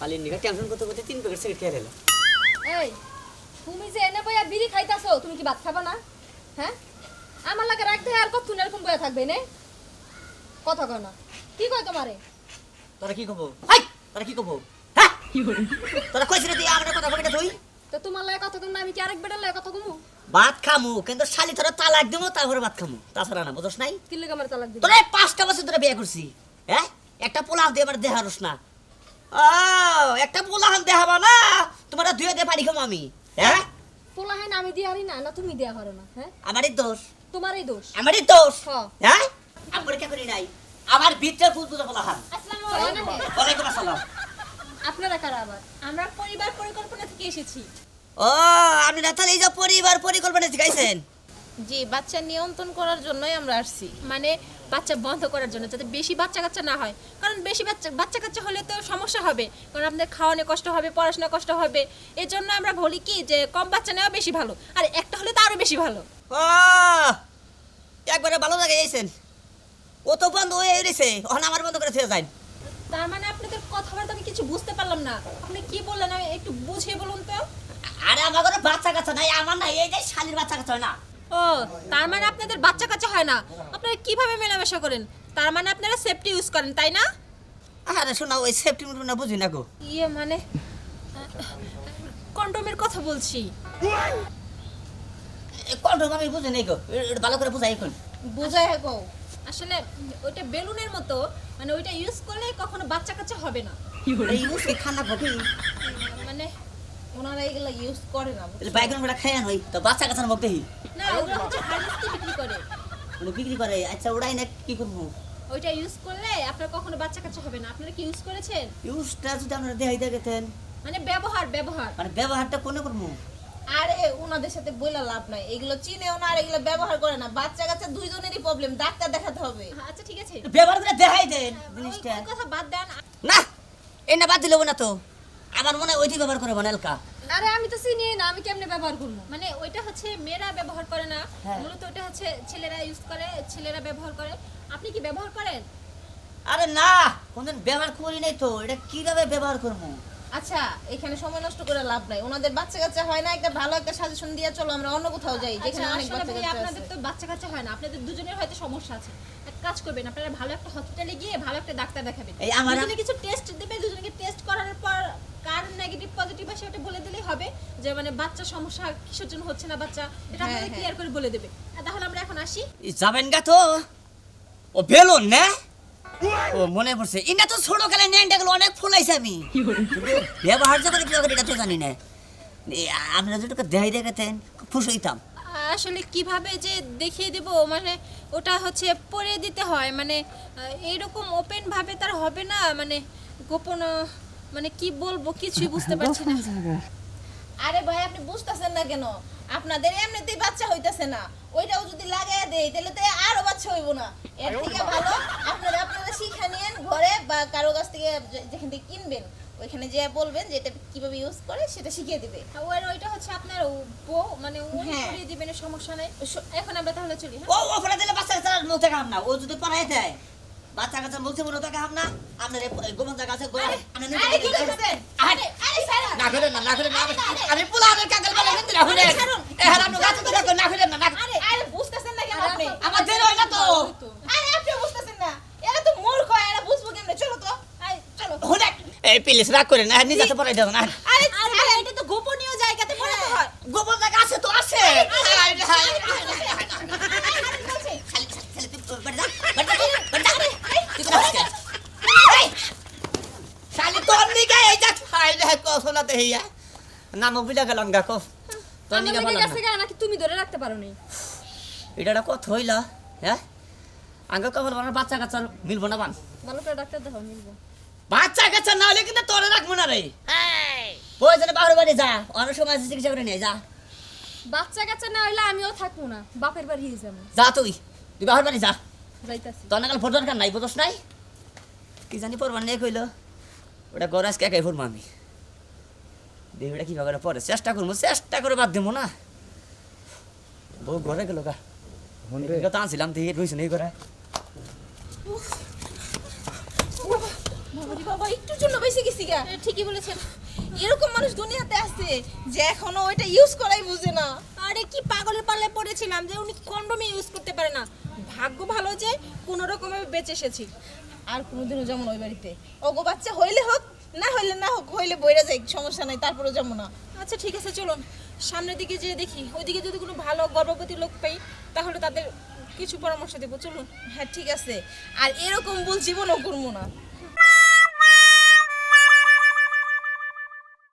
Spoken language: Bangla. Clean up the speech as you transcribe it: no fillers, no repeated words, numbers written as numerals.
খালি নিগা টেনশন করতে করতে 3 প্যাকেট সিগারেট খেয়ে এলো। এই তুমি যে এনে বইয়া বিড়ি খাইতাছো তুমি কি ভাত খাবা না? হ্যাঁ আমার লাগে রাখতে আর কতক্ষণ এরকম বইয়া থাকবে না? কথা কয় না কি কয় তোমারে? তোরা কি কবো? হাই তোরা কি কবো? হ্যাঁ কি করে তোরা কইছিস তুই আমরা কথা কইটা তুই তো তোমার লাগে কথা কম না আমি কি আরেক বেটার লাগে কথা কমু? ভাত খামু কিন্তু শালি তোরা তালাক দিমু তারপরে ভাত খামু তাছাড়া না বুঝছ নাই কি লাগে আমার তালাক দিবি? তোরা 5টা বছর ধরে বিয়ে করছি হ্যাঁ একটা পোলাও দিয়ে এবার দেহারস না ও একটা পোলাহান দেখাবা না তোমরা দুয়ে দিয়ে পানি খামু আমি হ্যাঁ পোলা হয় না আমি দিয়া হারি না না তুমি দিয়া হারো না হ্যাঁ আমারই দোষ তোমারই দোষ। আমারই দোষ হ্যাঁ। হ্যাঁ আমি পরীক্ষা করি নাই আমার ভিতরে বুঝবুঝা পোলাহান আসসালামু আলাইকুম। ওয়ালাইকুম আসসালাম আপনারা কারা আবার? আমরা পরিবার পরিকল্পনা থেকে এসেছি। ও আপনি না তাহলে এই যে পরিবার পরিকল্পনা শিখাইছেন জি বাচ্চা নিয়ন্ত্রণ করার জন্যই আমরা আসছি। মানে বাচ্চা বন্ধ করার জন্য যাতে বেশি বাচ্চা কাচ্চা না হয়, কারণ বেশি বাচ্চা কাচ্চা হলে তো সমস্যা হবে, কারণ আপনাদের খাওয়ানো কষ্ট হবে, পড়াশোনা কষ্ট হবে। এই জন্য আমরা বলি কি যে কম বাচ্চা নেওয়া বেশি ভালো, আর একটা হলে তো আরো বেশি ভালো। ও একবারে ভালো লাগে এইছেন ও তো বন্ধ হয়ে রয়েছে ওখানে আমার বন্ধ করে থেকে যায় তার মানে আপনাদের কথাবার্তা আমি কিছু বুঝতে পারলাম না, আপনি কি বললেন আমি একটু বুঝিয়ে বলুন তো। আরে আমার ঘরে বাচ্চা কাচ্চা নাই আমার নাই এই যে শালির বাচ্চা কাচ্চা হয় না ও তার মানে আপনাদের বাচ্চা কাচ্চা হয় না, আপনারা কিভাবে মেলামেশা করেন? তার মানে আপনারা সেফটি ইউজ করেন তাই না? আরে শোনা ওই সেফটি মুড না বুঝি না গো ইয়ে মানে কন্ডোমের কথা বলছি। কন্ট্রোল আমি বুঝি নাই গো এটা ভালো করে বুঝাই এখন বোঝায় গো আসলে ওইটা বেলুনের মতো, মানে ওইটা ইউজ করলে কখনো বাচ্চা কাচ্চা হবে না। এই ইউজ কি খানা খাবি মানে ওনারা এগুলো ইউজ করে না। এই বাইকন বড় খায় হই তো বাচ্চা কাচ্চার মুখ দেখি না ওগুলো হচ্ছে হার্নেসটি বিক্রি করে, ওটা বিক্রি করে আচ্ছা ওড়াই না কি করব ওইটা ইউজ করলে আপনার কখনো বাচ্চা কাচ্চা হবে না। আপনারা কি ইউজ করেছেন? ইউজটা যদি আমরা দেখাই দেখেন মানে ব্যবহার মানে ব্যবহারটা কোনে করবো আরে ওনাদের সাথে বইলা লাভ নাই, এগুলো চিনেও না আর এগুলো ব্যবহার করে না। বাচ্চা কাচ্চা দুইজনেরই প্রবলেম, ডাক্তার দেখাতে হবে। আচ্ছা ঠিক আছে ব্যবহার করে দেখাই দেন জিনিসটা ওই কথা বাদ দেন। না এই না বাদ দিলে না তো আমার মনে হয় ওইটি ব্যবহার করে বানালকা আরে আমি তো চিনি না, আমি কেমনে ব্যবহার করব? মানে ওইটা হচ্ছে মেয়েরা ব্যবহার করে না, হ্যাঁ। মূলত ওটা হচ্ছে ছেলেরা ইউজ করে, ছেলেরা ব্যবহার করে। আপনি কি ব্যবহার করেন? আরে না কোনদিন ব্যবহার করি নাই তো এটা কিভাবে ব্যবহার করবো আচ্ছা এখানে সময় নষ্ট করে লাভ নাই, ওনাদের বাচ্চা কাচ্চা হয় না, একটা ভালো একটা সাজেশন দিয়ে চলো আমরা অন্য কোথাও যাই যেখানে আচ্ছা, অনেক আসলে বাচ্চা ভাই, কাচ্চা আপনাদের আছে। তো বাচ্চা কাচ্চা হয় না, আপনাদের দুজনের হয়তো সমস্যা আছে। এক কাজ করবেন, আপনারা ভালো একটা হসপিটালে গিয়ে ভালো একটা ডাক্তার দেখাবেন। এই আমার- দুজনে কিছু টেস্ট দেবে, দুজনকে টেস্ট করানোর পর কার নেগেটিভ পজিটিভ আসে ওটা বলে দিলেই হবে, যে মানে বাচ্চা সমস্যা কিসের জন্য হচ্ছে না বাচ্চা, এটা আপনাদের হ্যাঁ। ক্লিয়ার করে বলে দেবে। আর তাহলে আমরা এখন আসি। যাবেন গা তো ও বেলুন না ও মনে পড়ছে ইনা তো ছোট কালে নেন্ডা গুলো অনেক ফুলাইছে আমি কিন্তু ব্যবহার যে করে কি করে এটা তো জানি না আপনারা যদি দেখাই দেখাতেন খুশ হইতাম আসলে কিভাবে যে দেখিয়ে দেব, মানে ওটা হচ্ছে পরে দিতে হয়, মানে এইরকম ওপেন ভাবে তার হবে না, মানে গোপন, মানে কি বলবো কিছুই বুঝতে পারছি না। আরে ভাই আপনি বুঝতেছেন না কেন? আপনাদের এমনিতেই বাচ্চা হইতাছে না, ওইটাও যদি লাগায় দেই তাহলে তো আরো বাচ্চা হইব না। এর থেকে ভালো আপনারা শিখা নিয়েন ঘরে বা কারো কাছ থেকে যেখান থেকে কিনবেন ওইখানে যে বলবেন যে এটা কিভাবে ইউজ করে সেটা শিখিয়ে দিবে। আর ওইটা হচ্ছে আপনার বউ, মানে উনি হ্যাঁ। করিয়ে দিবেন, সমস্যা নাই। এখন আমরা তাহলে চলি। ও ও ফেলা দিলে বাচ্চা কাচ্চা মুখ দেখা না ও যদি পড়াই দেয় বাচ্চা কাচ্চা মুখে মনে দেখা না আপনার গোমন জায়গা আছে আরে কি করতেছেন? আরে ছাড়ো। না করে না আমি পোলা আমার কাগল বলে কিন্তু না হলে এ হারাম না গাছে তো না করে না আরে বুঝতেছেন না কেন আপনি? আমার দেরি হয় না তো আরে আপনি বুঝতেছেন না, এরা তো মূর্খ, এরা বুঝবো কেমনে? চলো তো, আই চলো। হুনে এই প্লিজ রাগ করে না নিজে তো পড়াই দাও না আরে এটা তো গোপনীয় জায়গাতে পড়াতে হয়। গোবর জায়গা আছে তো আছে নাম বিলা গেলাম গা কো তোর নিগা আমাদের বললাম কাছে গা নাকি তুমি ধরে রাখতে পারো নি? এটা কত হইলা হ্যাঁ আঙ্গ কবল বানার বাচ্চা কাচ্চা মিলবো না বান ভালো করে ডাক্তার দেখাও, মিলবো। বাচ্চা কাচ্চা না হলে কিন্তু তোরে রাখবো না রে প্রয়োজনে বাহির বাড়ি যা অনেক সময় চিকিৎসা করে নিয়ে যা বাচ্চা কাচ্চা না হইলে আমিও থাকবো না, বাপের বাড়ি যাবো। যা তুই বাহির বাড়ি যা যাইতাছি। তোর নাকাল ফোর দরকার নাই বুঝছ নাই কি জানি পড়বার নেই কইলো ওটা গরাজ কে একাই পড়বো আমি দেখি ওটা কীভাবে পরে চেষ্টা করে বাদ দেবো না বউ ঘরে গেল গা তো আনছিলাম তুই রইছ নেই করে ওরে বাবা একটু জন্য বেঁচে গেছি গা। ঠিকই বলেছেন। এরকম মানুষ দুনিয়াতে আছে যে এখনো ওইটা ইউজ করাই বুঝে না। আরে কি পাগলের পাল্লায় পড়েছিলাম যে উনি কন্ডোমই ইউজ করতে পারে না। ভাগ্য ভালো যে কোনো রকমে বেঁচে এসেছি। আর কোনোদিনও যেমন ওই বাড়িতে ওগো বাচ্চা হইলে হোক না হইলে না হোক, হইলে বইরা যাই সমস্যা নাই, তারপরেও যাবো না। আচ্ছা ঠিক আছে চলুন সামনের দিকে যেয়ে দেখি, ওইদিকে যদি কোনো ভালো গর্ভবতী লোক পাই তাহলে তাদের কিছু পরামর্শ দেবো। চলুন। হ্যাঁ ঠিক আছে, আর এরকম ভুল জীবনও করবো না।